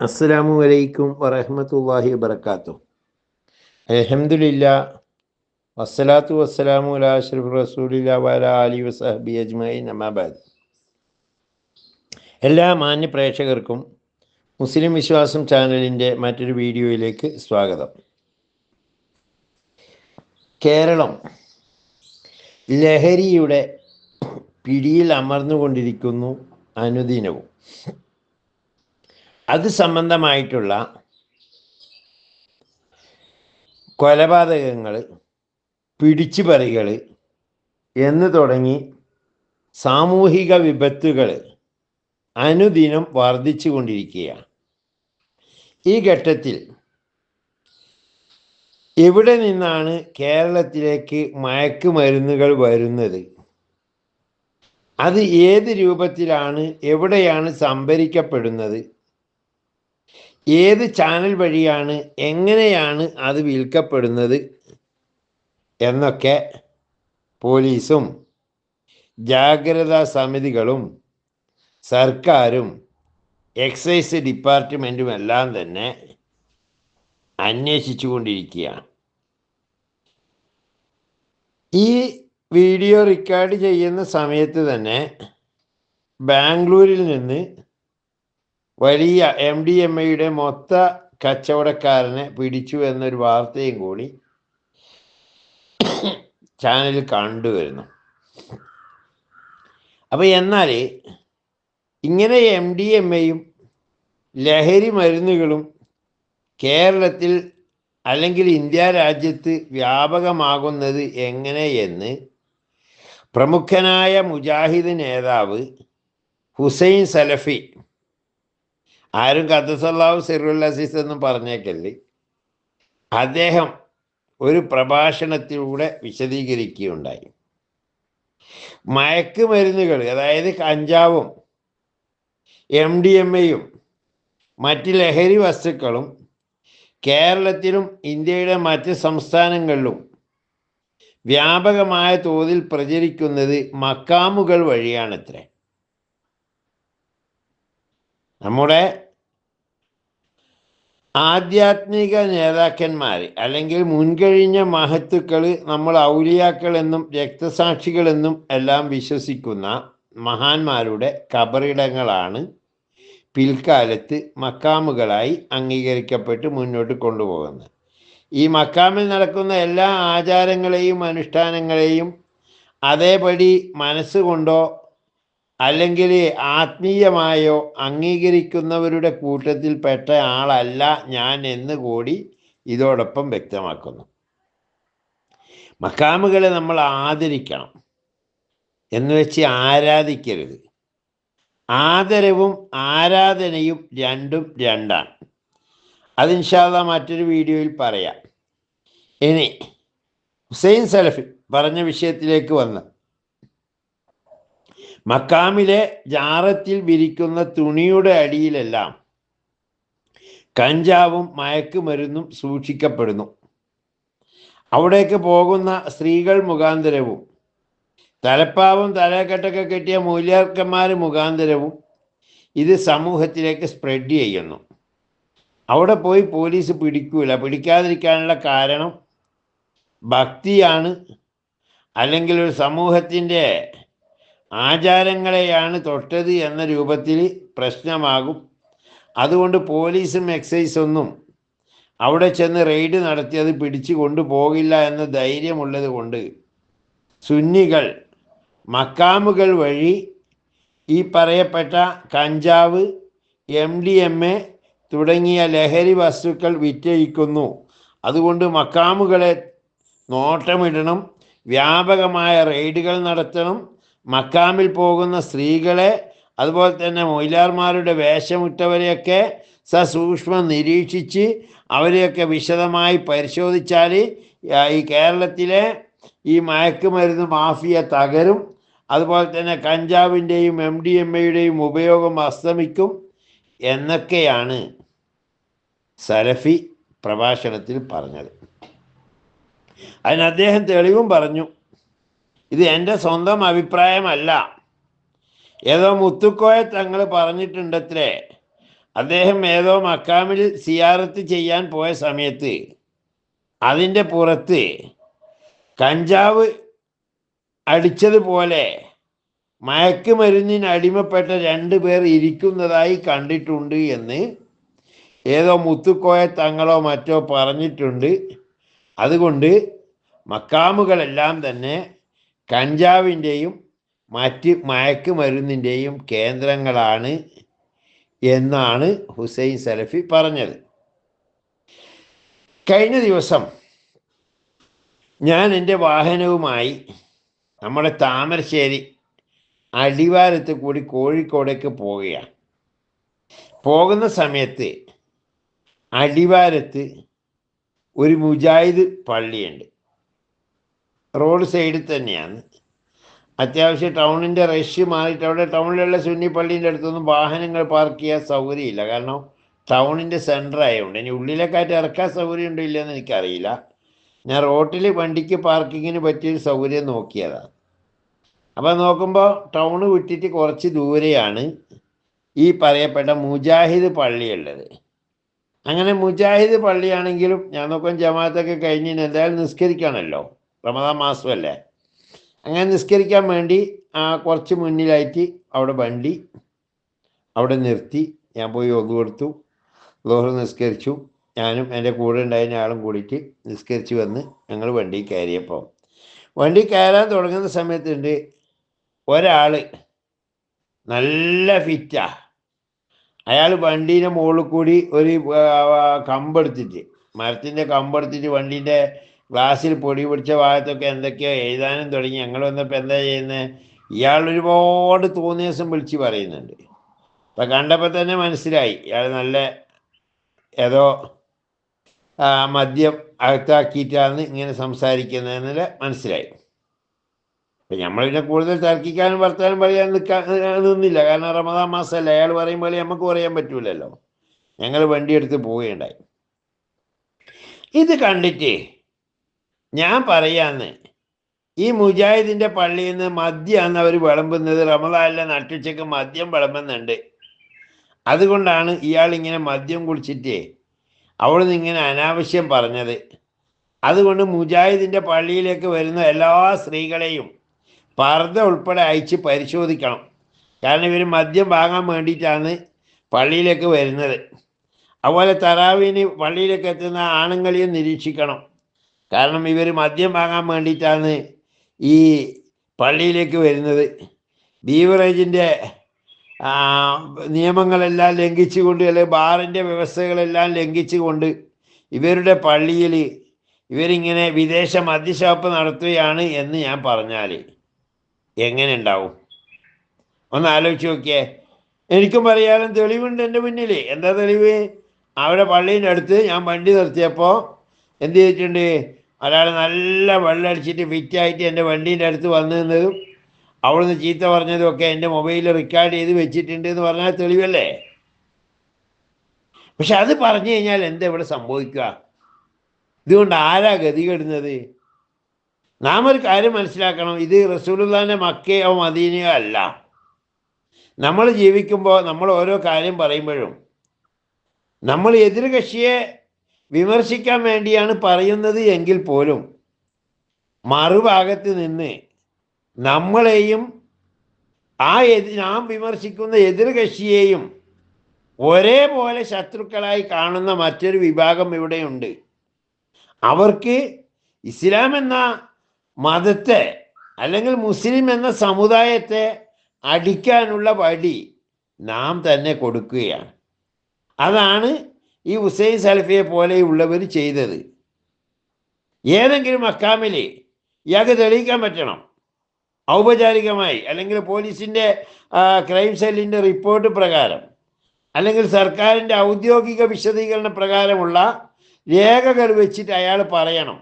അസ്സലാമു അലൈക്കും വറഹ്മത്തുള്ളാഹി വബറകാതുഹു. അൽഹംദുലില്ലാ വസ്സലാത്തു വസ്സലാമു അലാ അഷ്റഫി റസൂലില്ലാ വഅലാ ആലിഹി വസഹ്ബിഹി അജ്മഈൻ അമ്മാ ബഅദ്. എല്ലാ മാന്യ പ്രേക്ഷകർക്കും മുസ്ലിം വിശ്വാസം ചാനലിൻ്റെ മറ്റൊരു വീഡിയോയിലേക്ക് സ്വാഗതം. കേരളം ലഹരിയുടെ പിടിയിൽ അമർന്നുകൊണ്ടിരിക്കുന്നു അനുദിനവും. അത് സംബന്ധമായിട്ടുള്ള കൊലപാതകങ്ങൾ, പിടിച്ചുപറികൾ എന്ന് തുടങ്ങി സാമൂഹിക വിപത്തുകൾ അനുദിനം വർദ്ധിച്ചു കൊണ്ടിരിക്കുകയാണ്. ഈ ഘട്ടത്തിൽ എവിടെ നിന്നാണ് കേരളത്തിലേക്ക് മയക്കുമരുന്നുകൾ വരുന്നത്, അത് ഏത് രൂപത്തിലാണ്, എവിടെയാണ് സംഭരിക്കപ്പെടുന്നത്, ഏത് ചാനൽ വഴിയാണ്, എങ്ങനെയാണ് അത് വിൽക്കപ്പെടുന്നത് എന്നൊക്കെ പോലീസും ജാഗ്രതാ സമിതികളും സർക്കാരും എക്സൈസ് ഡിപ്പാർട്ട്മെൻറ്റും എല്ലാം തന്നെ അന്വേഷിച്ചു കൊണ്ടിരിക്കുകയാണ്. ഈ വീഡിയോ റെക്കോർഡ് ചെയ്യുന്ന സമയത്ത് തന്നെ ബാംഗ്ലൂരിൽ നിന്ന് വലിയ MDMA മൊത്ത കച്ചവടക്കാരനെ പിടിച്ചു എന്നൊരു വാർത്തയും കൂടി ചാനലിൽ കണ്ടുവരുന്നു. അപ്പോൾ എന്നാൽ ഇങ്ങനെ MDMA ലഹരി മരുന്നുകളും കേരളത്തിൽ അല്ലെങ്കിൽ ഇന്ത്യ രാജ്യത്ത് വ്യാപകമാകുന്നത് എങ്ങനെയെന്ന് പ്രമുഖനായ മുജാഹിദ് നേതാവ് ഹുസൈൻ സലഫി, ആരും ഖദ്ദസല്ലാഹു സിറുൽ അസീസ് എന്നും പറഞ്ഞേക്കല്ലേ, അദ്ദേഹം ഒരു പ്രഭാഷണത്തിലൂടെ വിശദീകരിക്കുകയുണ്ടായി. മയക്കുമരുന്നുകൾ, അതായത് കഞ്ചാവും MDMA മറ്റ് ലഹരി വസ്തുക്കളും കേരളത്തിലും ഇന്ത്യയുടെ മറ്റ് സംസ്ഥാനങ്ങളിലും വ്യാപകമായ തോതിൽ പ്രചരിക്കുന്നത് മക്കാമുകൾ വഴിയാണത്രേ. നമ്മുടെ ആധ്യാത്മിക നേതാക്കന്മാർ അല്ലെങ്കിൽ മുൻകഴിഞ്ഞ മഹത്തുക്കൾ, നമ്മൾ ഔലിയാക്കൾ എന്നും രക്തസാക്ഷികളെന്നും എല്ലാം വിശ്വസിക്കുന്ന മഹാന്മാരുടെ ഖബറിടങ്ങളാണ് പിൽക്കാലത്ത് മക്കാമുകളായി അംഗീകരിക്കപ്പെട്ട് മുന്നോട്ട് കൊണ്ടുപോകുന്നത്. ഈ മക്കാമിൽ നടക്കുന്ന എല്ലാ ആചാരങ്ങളെയും അനുഷ്ഠാനങ്ങളെയും അതേപടി മനസ്സുകൊണ്ടോ അല്ലെങ്കിൽ ആത്മീയമായോ അംഗീകരിക്കുന്നവരുടെ കൂട്ടത്തിൽപ്പെട്ട ആളല്ല ഞാൻ എന്ന് കൂടി ഇതോടൊപ്പം വ്യക്തമാക്കുന്നു. മക്കാമുകളെ നമ്മൾ ആദരിക്കണം എന്ന് വെച്ച് ആരാധിക്കരുത്. ആദരവും ആരാധനയും രണ്ടും രണ്ടാണ്. അത് ഇൻഷാ അല്ലാഹ് മറ്റൊരു വീഡിയോയിൽ പറയാം. ഇനി ഹുസൈൻ സലഫി പറഞ്ഞ വിഷയത്തിലേക്ക് വന്ന്, മക്കാമിലെ ജാറത്തിൽ വിരിക്കുന്ന തുണിയുടെ അടിയിലെല്ലാം കഞ്ചാവും മയക്കുമരുന്നും സൂക്ഷിക്കപ്പെടുന്നു. അവിടേക്ക് പോകുന്ന സ്ത്രീകൾ മുഖാന്തരവും തലപ്പാവും തലക്കെട്ടൊക്കെ കെട്ടിയ മൂല്യാർക്കന്മാർ മുഖാന്തരവും ഇത് സമൂഹത്തിലേക്ക് സ്പ്രെഡ് ചെയ്യുന്നു. അവിടെ പോയി പോലീസ് പിടിക്കൂല. പിടിക്കാതിരിക്കാനുള്ള കാരണം ഭക്തിയാണ്, അല്ലെങ്കിൽ ഒരു സമൂഹത്തിൻ്റെ ആചാരങ്ങളെയാണ് തൊട്ടത് എന്ന രൂപത്തിൽ പ്രശ്നമാകും. അതുകൊണ്ട് പോലീസും എക്സൈസൊന്നും അവിടെ ചെന്ന് റെയ്ഡ് നടത്തി അത് പിടിച്ചു കൊണ്ടുപോകില്ല എന്ന ധൈര്യമുള്ളത് കൊണ്ട് സുന്നികൾ മക്കാമുകൾ വഴി ഈ പറയപ്പെട്ട കഞ്ചാവ്, MDMA തുടങ്ങിയ ലഹരി വസ്തുക്കൾ വിറ്റഴിക്കുന്നു. അതുകൊണ്ട് മക്കാമുകളെ നോട്ടമിടണം, വ്യാപകമായ റെയ്ഡുകൾ നടത്തണം, മക്കാമിൽ പോകുന്ന സ്ത്രീകളെ അതുപോലെ തന്നെ മൊയ്ലാർമാരുടെ വേഷമിട്ടവരെയൊക്കെ സസൂക്ഷ്മം നിരീക്ഷിച്ച് അവരെയൊക്കെ വിശദമായി പരിശോധിച്ചാൽ ഈ കേരളത്തിലെ ഈ മയക്കുമരുന്ന് മാഫിയ തകരും. അതുപോലെ തന്നെ കഞ്ചാവിൻ്റെയും MDMA ഉപയോഗം അസ്തമിക്കും എന്നൊക്കെയാണ് സലഫി പ്രഭാഷണത്തിൽ പറഞ്ഞത്. അതിന് അദ്ദേഹം തെളിവും പറഞ്ഞു. ഇത് എൻ്റെ സ്വന്തം അഭിപ്രായമല്ല, ഏതോ മുത്തുക്കോയ തങ്ങൾ പറഞ്ഞിട്ടുണ്ടത്രേ. അദ്ദേഹം ഏതോ മക്കാമിൽ സിയാറത്ത് ചെയ്യാൻ പോയ സമയത്ത് അതിൻ്റെ പുറത്ത് കഞ്ചാവ് അടിച്ചതുപോലെ മയക്കുമരുന്നിന് അടിമപ്പെട്ട 2 പേർ ഇരിക്കുന്നതായി കണ്ടിട്ടുണ്ട് എന്ന് ഏതോ മുത്തുക്കോയ തങ്ങളോ മറ്റോ പറഞ്ഞിട്ടുണ്ട്. അതുകൊണ്ട് മക്കാമുകളെല്ലാം തന്നെ കഞ്ചാവിൻ്റെയും മറ്റ് മയക്കുമരുന്നിൻ്റെയും കേന്ദ്രങ്ങളാണ് എന്നാണ് ഹുസൈൻ സലഫി പറഞ്ഞത്. കഴിഞ്ഞ ദിവസം ഞാൻ എൻ്റെ വാഹനവുമായി നമ്മുടെ താമരശ്ശേരി അടിവാരത്ത് കൂടി കോഴിക്കോടേക്ക് പോവുകയാണ്. പോകുന്ന സമയത്ത് അടിവാരത്ത് ഒരു മുജാഹിദ് പള്ളിയുണ്ട്. റോഡ് സൈഡിൽ തന്നെയാണ്. അത്യാവശ്യം ടൗണിൻ്റെ റഷ് മാറിയിട്ട് അവിടെ ടൗണിലുള്ള സുന്നി പള്ളീൻ്റെ അടുത്തൊന്നും വാഹനങ്ങൾ പാർക്ക് ചെയ്യാൻ സൗകര്യമില്ല. കാരണം ടൗണിൻ്റെ സെൻറ്റർ ആയതുകൊണ്ട്. ഇനി ഉള്ളിലേക്കായിട്ട് ഇറക്കാൻ സൗകര്യം ഉണ്ടോ ഇല്ലയെന്ന് എനിക്കറിയില്ല. ഞാൻ റോട്ടിൽ വണ്ടിക്ക് പാർക്കിങ്ങിന് പറ്റിയൊരു സൗകര്യം നോക്കിയതാണ്. അപ്പോൾ നോക്കുമ്പോൾ ടൗണ് വിട്ടിട്ട് കുറച്ച് ദൂരെയാണ് ഈ പറയപ്പെട്ട മുജാഹിദ് പള്ളിയുള്ളത്. അങ്ങനെ മുജാഹിദ് പള്ളിയാണെങ്കിലും ഞാൻ നോക്കാൻ ജമാഅത്തൊക്കെ കഴിഞ്ഞ് എന്തായാലും നിസ്കരിക്കണമല്ലോ, റമദാൻ മാസമല്ലേ. അങ്ങനെ നിസ്കരിക്കാൻ വേണ്ടി കുറച്ച് മുന്നിലായിട്ട് അവിടെ വണ്ടി അവിടെ നിർത്തി. ഞാൻ പോയി ഒതു കൊടുത്തു, ലോഹർ നിസ്കരിച്ചു. ഞാനും എൻ്റെ കൂടെ ഉണ്ടായിരുന്ന ആളും കൂടിയിട്ട് നിസ്കരിച്ച് വന്ന് ഞങ്ങൾ വണ്ടി കയറിയപ്പോൾ വണ്ടി കയറാൻ തുടങ്ങുന്ന സമയത്തുണ്ട് ഒരാൾ നല്ല ഫിറ്റാ. അയാൾ വണ്ടീൻ്റെ മുകളിൽ കൂടി ഒരു കമ്പെടുത്തിട്ട്, മരത്തിൻ്റെ കമ്പെടുത്തിട്ട് വണ്ടീൻ്റെ ഗ്ലാസ്സിൽ പൊടി പിടിച്ച ഭാഗത്തൊക്കെ എന്തൊക്കെയോ എഴുതാനും തുടങ്ങി. ഞങ്ങൾ വന്നപ്പോൾ എന്താ ചെയ്യുന്നത്, ഇയാൾ ഒരുപാട് തോന്നിയ ദിവസം വിളിച്ച് പറയുന്നുണ്ട്. അപ്പം കണ്ടപ്പോൾ തന്നെ മനസ്സിലായി ഇയാൾ നല്ല ഏതോ മദ്യം അകത്താക്കിയിട്ടാണ് ഇങ്ങനെ സംസാരിക്കുന്നതെന്നില്ല മനസ്സിലായി. അപ്പം നമ്മൾ പിന്നെ കൂടുതൽ തർക്കിക്കാനും വർത്താനം പറയാൻ നിന്നില്ല. കാരണം റമദാൻ മാസമല്ല. അയാൾ പറയുമ്പോൾ നമുക്ക് പറയാൻ പറ്റൂലല്ലോ. ഞങ്ങൾ വണ്ടിയെടുത്ത് പോവുകയുണ്ടായി. ഇത് കണ്ടിട്ട് ഞാൻ പറയാന്ന്, ഈ മുജാഹിദിൻ്റെ പള്ളിയിൽ നിന്ന് മദ്യമാണ് അവർ വിളമ്പുന്നത്. റമദാനിലെ നട്ടുച്ചയ്ക്ക് മദ്യം വിളമ്പുന്നുണ്ട്. അതുകൊണ്ടാണ് ഇയാൾ ഇങ്ങനെ മദ്യം കുടിച്ചിട്ട് അവിടെ നിന്ന് ഇങ്ങനെ അനാവശ്യം പറഞ്ഞത്. അതുകൊണ്ട് മുജാഹിദിൻ്റെ പള്ളിയിലേക്ക് വരുന്ന എല്ലാ സ്ത്രീകളെയും പർദ്ദ ഉൾപ്പെടെ അയച്ച് പരിശോധിക്കണം. കാരണം ഇവർ മദ്യം വാങ്ങാൻ വേണ്ടിയിട്ടാണ് പള്ളിയിലേക്ക് വരുന്നത്. അതുപോലെ തറാവീന് പള്ളിയിലേക്ക് എത്തുന്ന ആണുങ്ങളെയും നിരീക്ഷിക്കണം. കാരണം ഇവർ മദ്യം വാങ്ങാൻ വേണ്ടിയിട്ടാണ് ഈ പള്ളിയിലേക്ക് വരുന്നത്. ബീവറേജിൻ്റെ നിയമങ്ങളെല്ലാം ലംഘിച്ചുകൊണ്ട്, അല്ലെങ്കിൽ ബാറിൻ്റെ വ്യവസ്ഥകളെല്ലാം ലംഘിച്ചുകൊണ്ട് ഇവരുടെ പള്ളിയിൽ ഇവരിങ്ങനെ വിദേശ മദ്യഷാപ്പ് നടത്തുകയാണ് എന്ന് ഞാൻ പറഞ്ഞാൽ എങ്ങനെ ഉണ്ടാവും? ഒന്ന് ആലോചിച്ച് നോക്കിയേ. എനിക്കും പറയാനും തെളിവുണ്ട് എൻ്റെ മുന്നിൽ. എന്താ തെളിവ്? അവിടെ പള്ളീൻ്റെ അടുത്ത് ഞാൻ വണ്ടി നിർത്തിയപ്പോൾ എന്ത് ചെയ്തിട്ടുണ്ട്, ഒരാൾ നല്ല വെള്ളമടിച്ചിട്ട് ഫിറ്റായിട്ട് എൻ്റെ വണ്ടീൻ്റെ അടുത്ത് വന്നു നിന്നതും അവിടുന്ന് ചീത്ത പറഞ്ഞതും ഒക്കെ എൻ്റെ മൊബൈലിൽ റെക്കോർഡ് ചെയ്ത് വെച്ചിട്ടുണ്ട് എന്ന് പറഞ്ഞാൽ തെളിവല്ലേ? പക്ഷെ അത് പറഞ്ഞു കഴിഞ്ഞാൽ എന്താ ഇവിടെ സംഭവിക്കുക? ഇതുകൊണ്ട് ആരാ ഗതികെടുന്നത്? നാം ഒരു കാര്യം മനസ്സിലാക്കണം, ഇത് റസൂലുള്ളാഹിന്റെ മക്കയോ മദീനയോ അല്ല. നമ്മൾ ജീവിക്കുമ്പോൾ നമ്മൾ ഓരോ കാര്യം പറയുമ്പോഴും നമ്മൾ എതിർകക്ഷിയെ വിമർശിക്കാൻ വേണ്ടിയാണ് പറയുന്നത് എങ്കിൽ പോലും മറുഭാഗത്ത് നിന്ന് നമ്മളെയും നാം വിമർശിക്കുന്ന എതിർകക്ഷിയെയും ഒരേപോലെ ശത്രുക്കളായി കാണുന്ന മറ്റൊരു വിഭാഗം ഇവിടെയുണ്ട്. അവർക്ക് ഇസ്ലാം എന്ന മതത്തെ അല്ലെങ്കിൽ മുസ്ലിം എന്ന സമുദായത്തെ അടിക്കാനുള്ള വഴി നാം തന്നെ കൊടുക്കുകയാണ്. അതാണ് ഈ ഹുസൈൻ സലഫിയെ പോലെയുള്ളവർ ചെയ്തത്. ഏതെങ്കിലും മക്കാമിൽ ഇയാൾക്ക് തെളിയിക്കാൻ പറ്റണം, ഔപചാരികമായി, അല്ലെങ്കിൽ പോലീസിൻ്റെ ക്രൈം സെല്ലിൻ്റെ റിപ്പോർട്ട് പ്രകാരം, അല്ലെങ്കിൽ സർക്കാരിൻ്റെ ഔദ്യോഗിക വിശദീകരണ പ്രകാരമുള്ള രേഖകൾ വെച്ചിട്ട് അയാൾ പറയണം,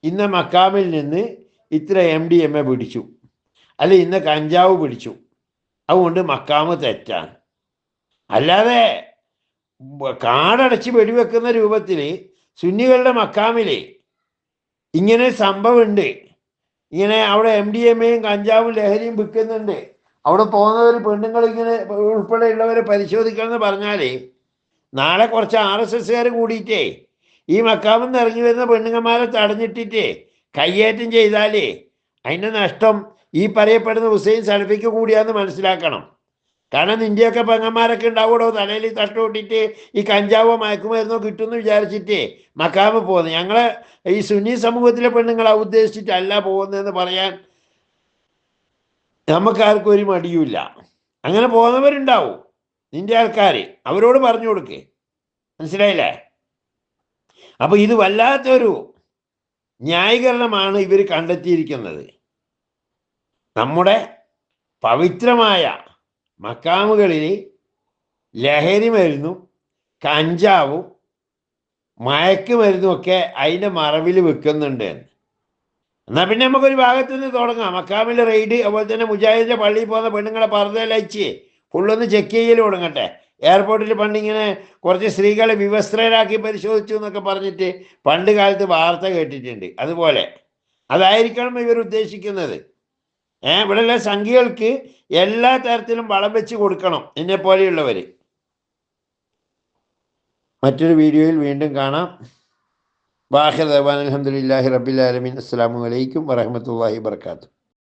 ഇന്ന മക്കാമിൽ നിന്ന് ഇത്ര MDMA പിടിച്ചു, അല്ലെ ഇന്ന കഞ്ചാവ് പിടിച്ചു, അതുകൊണ്ട് മക്കാമ് തെറ്റാണ്. അല്ലാതെ കാടടച്ച് വെടിവെക്കുന്ന രൂപത്തിൽ സുന്നികളുടെ മക്കാമിൽ ഇങ്ങനെ സംഭവമുണ്ട്, ഇങ്ങനെ അവിടെ MDMAയും കഞ്ചാവും ലഹരിയും വിൽക്കുന്നുണ്ട്, അവിടെ പോകുന്നവർ പെണ്ണുങ്ങൾ ഇങ്ങനെ ഉൾപ്പെടെയുള്ളവരെ പരിശോധിക്കണമെന്ന് പറഞ്ഞാൽ നാളെ കുറച്ച് RSSകാർ കൂടിയിട്ടേ ഈ മക്കാമെന്ന് ഇറങ്ങി വരുന്ന പെണ്ണുങ്ങന്മാരെ തടഞ്ഞിട്ടിട്ടേ കയ്യേറ്റം ചെയ്താലേ അതിൻ്റെ നഷ്ടം ഈ പറയപ്പെടുന്ന ഹുസൈൻ സലഫിക്ക് കൂടിയാന്ന് മനസ്സിലാക്കണം. കാരണം നിൻ്റെയൊക്കെ പെങ്ങന്മാരൊക്കെ ഉണ്ടാവൂടോ തലയിൽ തട്ടുകൊട്ടിട്ട് ഈ കഞ്ചാവോ മയക്കുമരുന്നോ കിട്ടുമെന്ന് വിചാരിച്ചിട്ടേ മക്കാമ് പോകുന്നത്. ഞങ്ങളെ ഈ സുന്നി സമൂഹത്തിലെ പെണ്ണുങ്ങളെ ഉദ്ദേശിച്ചിട്ടല്ല പോകുന്നതെന്ന് പറയാൻ നമുക്കാർക്കും ഒരു മടിയുമില്ല. അങ്ങനെ പോകുന്നവരുണ്ടാവും നിന്റെ ആൾക്കാർ, അവരോട് പറഞ്ഞു കൊടുക്കേ. മനസ്സിലായില്ലേ? അപ്പൊ ഇത് വല്ലാത്തൊരു ന്യായീകരണമാണ് ഇവർ കണ്ടെത്തിയിരിക്കുന്നത്. നമ്മുടെ പവിത്രമായ മക്കാമുകളിൽ ലഹരി മരുന്നും കഞ്ചാവും മയക്കുമരുന്നും ഒക്കെ അതിൻ്റെ മറവിൽ വെക്കുന്നുണ്ട്. എന്നാൽ പിന്നെ നമുക്കൊരു ഭാഗത്തു നിന്ന് തുടങ്ങാം. മക്കാമിൽ റെയ്ഡ്, അതുപോലെ തന്നെ മുജാഹിദിൻ്റെ പള്ളിയിൽ പോകുന്ന പെണ്ണുങ്ങളെ പർദ്ദയിലയച്ച് ഫുള്ളൊന്ന് ചെക്ക് ചെയ്യൽ തുടങ്ങട്ടെ. എയർപോർട്ടിൽ പണ്ടിങ്ങനെ കുറച്ച് സ്ത്രീകളെ വിവസ്ത്രരാക്കി പരിശോധിച്ചു എന്നൊക്കെ പറഞ്ഞിട്ട് പണ്ട് കാലത്ത് വാർത്ത കേട്ടിട്ടുണ്ട്. അതുപോലെ അതായിരിക്കണം ഇവർ ഉദ്ദേശിക്കുന്നത്. ഇവിടെയുള്ള സംഖ്യകൾക്ക് എല്ലാ തരത്തിലും വളം വെച്ച് കൊടുക്കണം എന്നെ പോലെയുള്ളവർ. മറ്റൊരു വീഡിയോയിൽ വീണ്ടും കാണാം. വാഹിർ ദവാൻ അൽഹംദുലില്ലാഹി റബ്ബിൽ ആലമീൻ. അസ്സലാമു അലൈക്കും വറഹ്മത്തുള്ളാഹി വബറകാതുഹു.